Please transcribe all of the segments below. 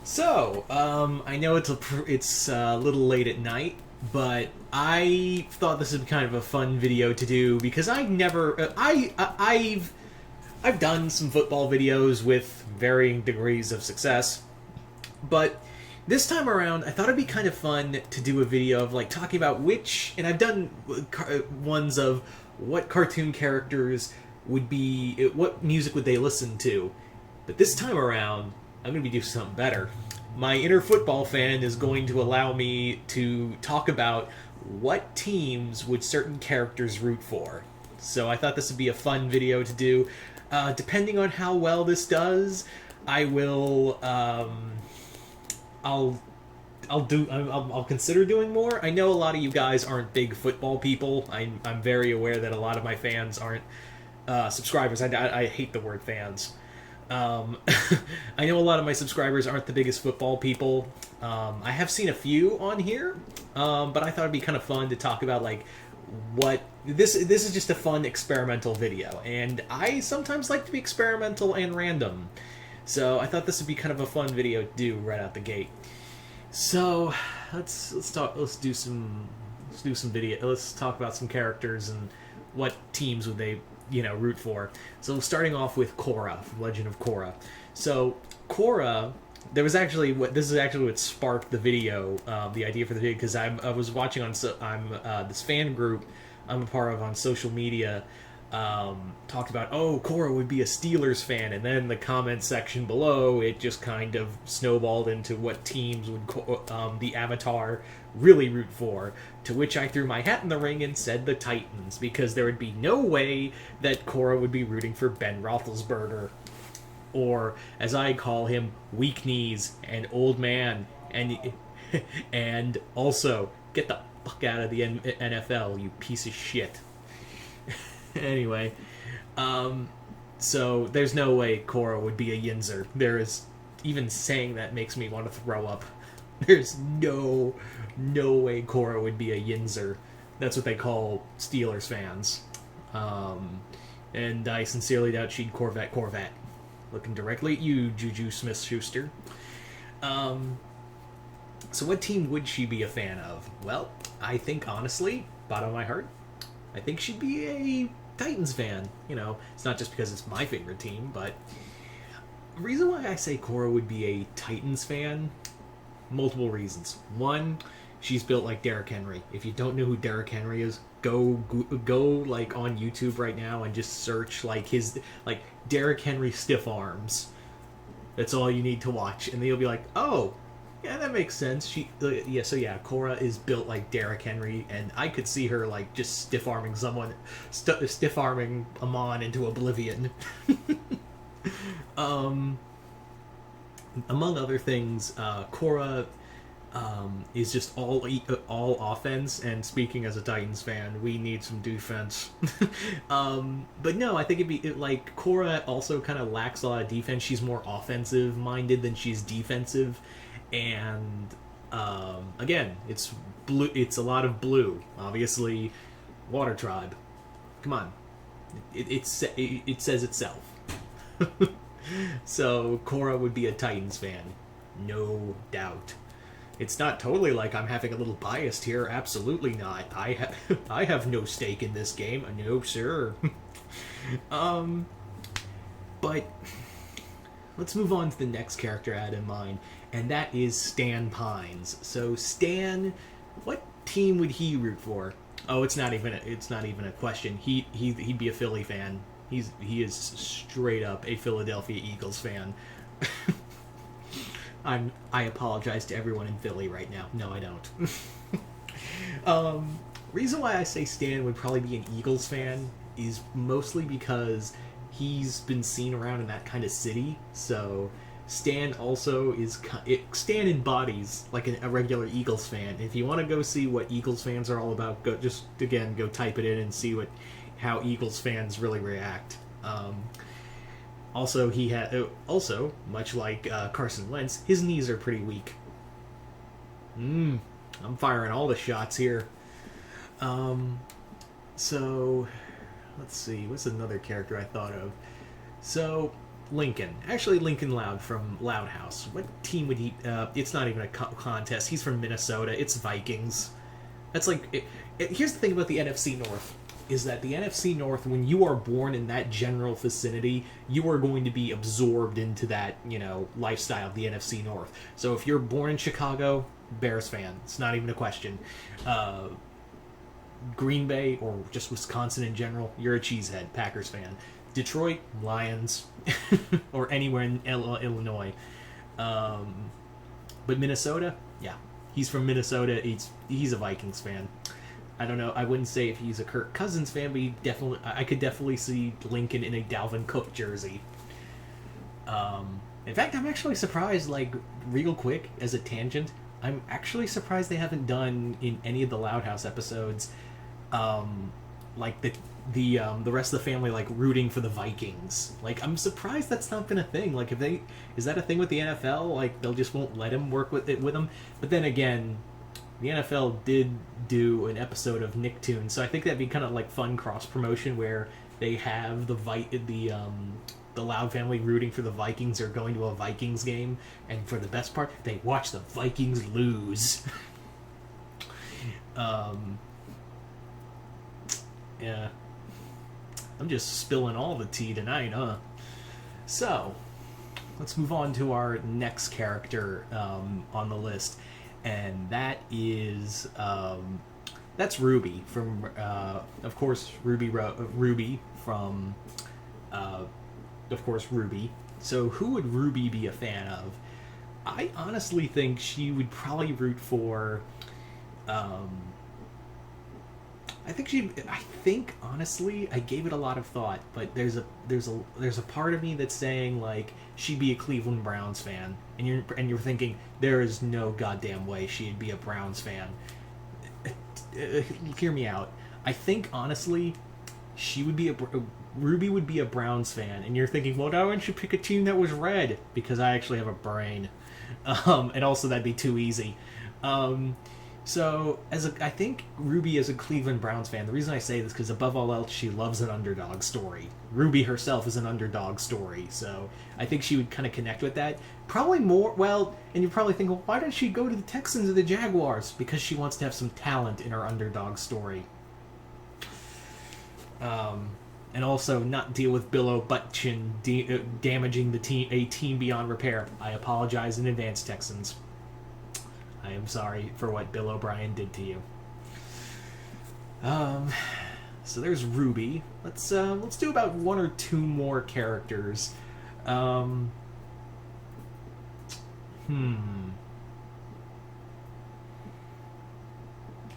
I know it's a little late at night, but I thought this would be kind of a fun video to do because I never, I've done some football videos with varying degrees of success, but this time around, I thought it'd be kind of fun to do a video of like talking about and I've done ones of what cartoon characters would be, what music would they listen to, but this time around, I'm going to be doing something better. My inner football fan is going to allow me to talk about what teams would certain characters root for. So I thought this would be a fun video to do. Depending on how well this does, I will. I'll consider doing more. I know a lot of you guys aren't big football people. I'm very aware that a lot of my fans aren't subscribers. I hate the word fans. I know a lot of my subscribers aren't the biggest football people. I have seen a few on here, but I thought it'd be kind of fun to talk about like what this is just a fun experimental video, and I sometimes like to be experimental and random. So I thought this would be kind of a fun video to do right out the gate. So let's do some video. Let's talk about some characters and what teams would they root for. So starting off with Korra, from Legend of Korra. So Korra, this is actually what sparked the video, the idea for the video, because I was watching on this fan group I'm a part of on social media. Talked about, Korra would be a Steelers fan, and then the comment section below, it just kind of snowballed into what teams would the Avatar really root for, to which I threw my hat in the ring and said the Titans, because there would be no way that Korra would be rooting for Ben Roethlisberger, or, as I call him, Weak Knees and Old Man, and also, get the fuck out of the NFL, you piece of shit. Anyway, so there's no way Korra would be a Yinzer. Even saying that makes me want to throw up. There's no way Korra would be a Yinzer. That's what they call Steelers fans. And I sincerely doubt she'd Corvette. Looking directly at you, Juju Smith-Schuster. So what team would she be a fan of? Well, I think, honestly, bottom of my heart, I think she'd be a Titans fan. It's not just because it's my favorite team, but the reason why I say Korra would be a Titans fan, multiple reasons. One, she's built like Derrick Henry. If you don't know who Derrick Henry is, go like on YouTube right now and just search like his Derrick Henry stiff arms. That's all you need to watch, and then you'll be like, oh, yeah, that makes sense. Korra is built like Derrick Henry, and I could see her like just stiff-arming someone, stiff-arming Amon into oblivion. Among other things, Korra is just all offense, and speaking as a Titans fan, we need some defense. But no, I think Korra also kind of lacks a lot of defense. She's more offensive-minded than she's defensive. And again, it's blue. It's a lot of blue. Obviously, Water Tribe. Come on, it says itself. So Korra would be a Titans fan, no doubt. It's not totally like I'm having a little bias here. Absolutely not. I have no stake in this game. No, sir. But let's move on to the next character I had in mind, and that is Stan Pines. So Stan, what team would he root for? Oh, it's not even a question. He'd be a Philly fan. He is straight up a Philadelphia Eagles fan. I apologize to everyone in Philly right now. No, I don't. Reason why I say Stan would probably be an Eagles fan is mostly because he's been seen around in that kind of city. So Stan embodies like a regular Eagles fan. If you want to go see what Eagles fans are all about, go type it in and see how Eagles fans really react. Also, much like Carson Wentz, his knees are pretty weak. I'm firing all the shots here. So let's see, what's another character I thought of? So Lincoln. Actually, Lincoln Loud from Loud House. What team would he? It's not even a contest. He's from Minnesota. It's Vikings. That's like. Here's the thing about the NFC North. Is that the NFC North, when you are born in that general vicinity, you are going to be absorbed into that, lifestyle of the NFC North. So if you're born in Chicago, Bears fan. It's not even a question. Green Bay or just Wisconsin in general, you're a cheesehead, Packers fan. Detroit, Lions, or anywhere in Illinois. But Minnesota, yeah, he's from Minnesota. He's a Vikings fan. I don't know. I wouldn't say if he's a Kirk Cousins fan, but I could definitely see Lincoln in a Dalvin Cook jersey. In fact, I'm actually surprised. Like, real quick, as a tangent, I'm actually surprised they haven't done in any of the Loud House episodes, like the rest of the family like rooting for the Vikings. Like, I'm surprised that's not been a thing. Like, is that a thing with the NFL? Like, they'll just won't let him work with them. But then again, the NFL did do an episode of Nicktoons, so I think that'd be kind of like fun cross promotion where they have the Loud family rooting for the Vikings or going to a Vikings game, and for the best part, they watch the Vikings lose. Yeah. I'm just spilling all the tea tonight, huh? So, let's move on to our next character on the list, and that is that's Ruby from, of course, Ruby from, of course, Ruby. So, who would Ruby be a fan of? I honestly think she would probably root for. I think honestly, I gave it a lot of thought, but there's a part of me that's saying like she'd be a Cleveland Browns fan, and you're thinking there is no goddamn way she'd be a Browns fan. Hear me out. I think honestly, Ruby would be a Browns fan, and you're thinking, well, why don't you pick a team that was red? Because I actually have a brain, and also that'd be too easy. So, I think Ruby is a Cleveland Browns fan. The reason I say this is because above all else, she loves an underdog story. Ruby herself is an underdog story, so I think she would kind of connect with that. Probably more, well, and you're probably thinking, well, why doesn't she go to the Texans or the Jaguars? Because she wants to have some talent in her underdog story. And also not deal with Bill O'Butchin damaging a team beyond repair. I apologize in advance, Texans. I am sorry for what Bill O'Brien did to you. So there's Ruby. Let's do about one or two more characters. Giving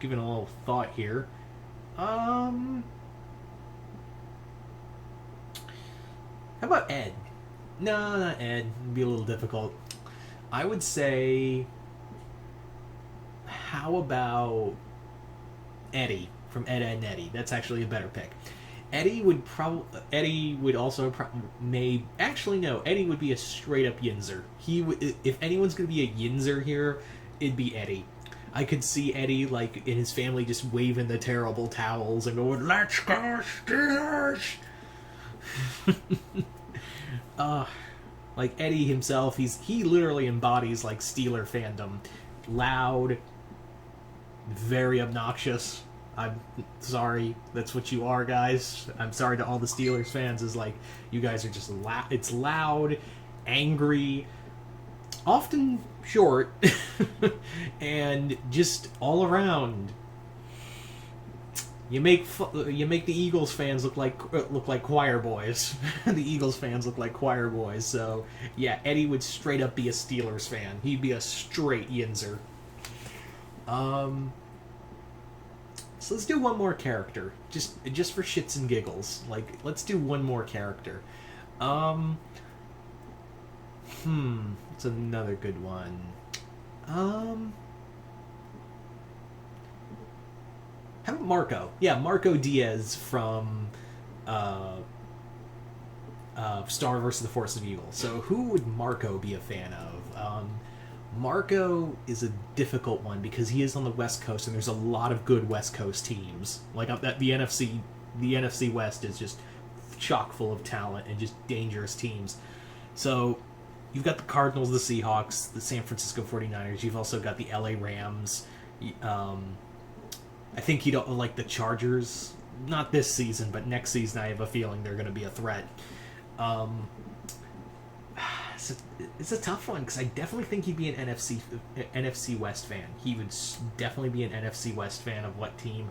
a little thought here. How about Ed? No, not Ed. It'd be a little difficult. I would say... How about Eddie from Ed, Edd n Eddy? That's actually a better pick. Eddie would also actually no. Eddie would be a straight up Yinzer. He would, if anyone's gonna be a Yinzer here, it'd be Eddie. I could see Eddie like in his family just waving the terrible towels and going, "Let's go Steelers!" Like Eddie himself, he literally embodies like Steeler fandom. Loud, very obnoxious. I'm sorry, that's what you are, guys. I'm sorry to all the Steelers fans. Is like, you guys are just loud. It's loud, angry, often short, and just all around. You make the Eagles fans look like choir boys. The Eagles fans look like choir boys. So yeah, Eddie would straight up be a Steelers fan. He'd be a straight Yinzer. So let's do one more character, just for shits and giggles. Like, let's do one more character. It's another good one. How about Marco? Yeah, Marco Diaz from Star vs. the Force of Evil. So who would Marco be a fan of? Marco is a difficult one because he is on the West Coast, and there's a lot of good West Coast teams. Like the NFC West is just chock full of talent and just dangerous teams. So you've got the Cardinals, the Seahawks, the San Francisco 49ers. You've also got the LA Rams. I think you don't like the Chargers. Not this season, but next season I have a feeling they're going to be a threat. Um, it's a tough one because I definitely think he'd be an NFC West fan. He would definitely be an NFC West fan of what team?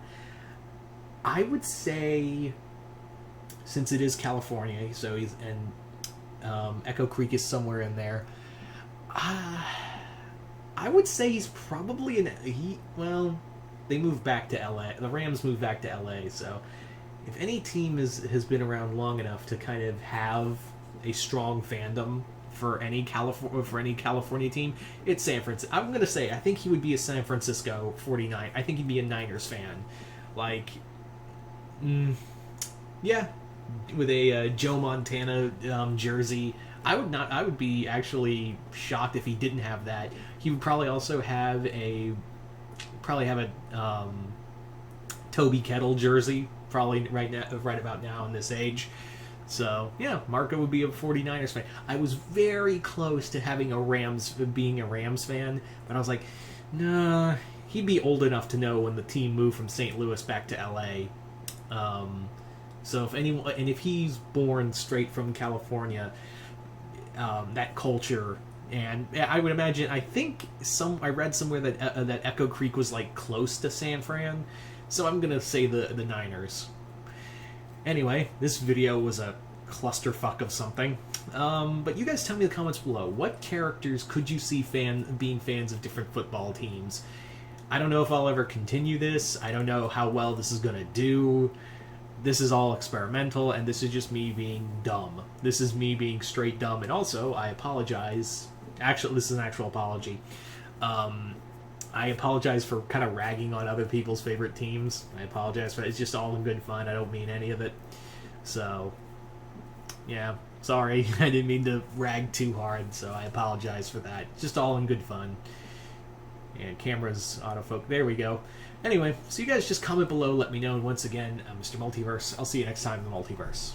I would say, since it is California, so he's Echo Creek is somewhere in there. I would say he's probably they moved back to LA. The Rams moved back to LA, so if any team has been around long enough to kind of have a strong fandom for any California team, it's San Francisco. I'm gonna say I think he would be a San Francisco 49. I think he'd be a Niners fan, like, yeah, with a Joe Montana jersey. I would be actually shocked if he didn't have that. He would probably also have a Toby Kettle jersey, probably right about now in this age. So yeah, Marco would be a 49ers fan. I was very close to being a Rams fan, but I was like, nah, he'd be old enough to know when the team moved from St. Louis back to LA. So if he's born straight from California, that culture, and I would imagine, I read somewhere that Echo Creek was like close to San Fran, so I'm gonna say the Niners. Anyway, this video was a clusterfuck of something, but you guys tell me in the comments below, what characters could you see being fans of different football teams? I don't know if I'll ever continue this. I don't know how well this is gonna do. This is all experimental, and this is just me being dumb. This is me being straight dumb, and also, I apologize. Actually, this is an actual apology. I apologize for kind of ragging on other people's favorite teams. I apologize for it. It's just all in good fun. I don't mean any of it. So, yeah, sorry. I didn't mean to rag too hard, so I apologize for that. Just all in good fun. And camera's autofocus. There we go. Anyway, so you guys just comment below, let me know, and once again, Mr. Multiverse, I'll see you next time in the Multiverse.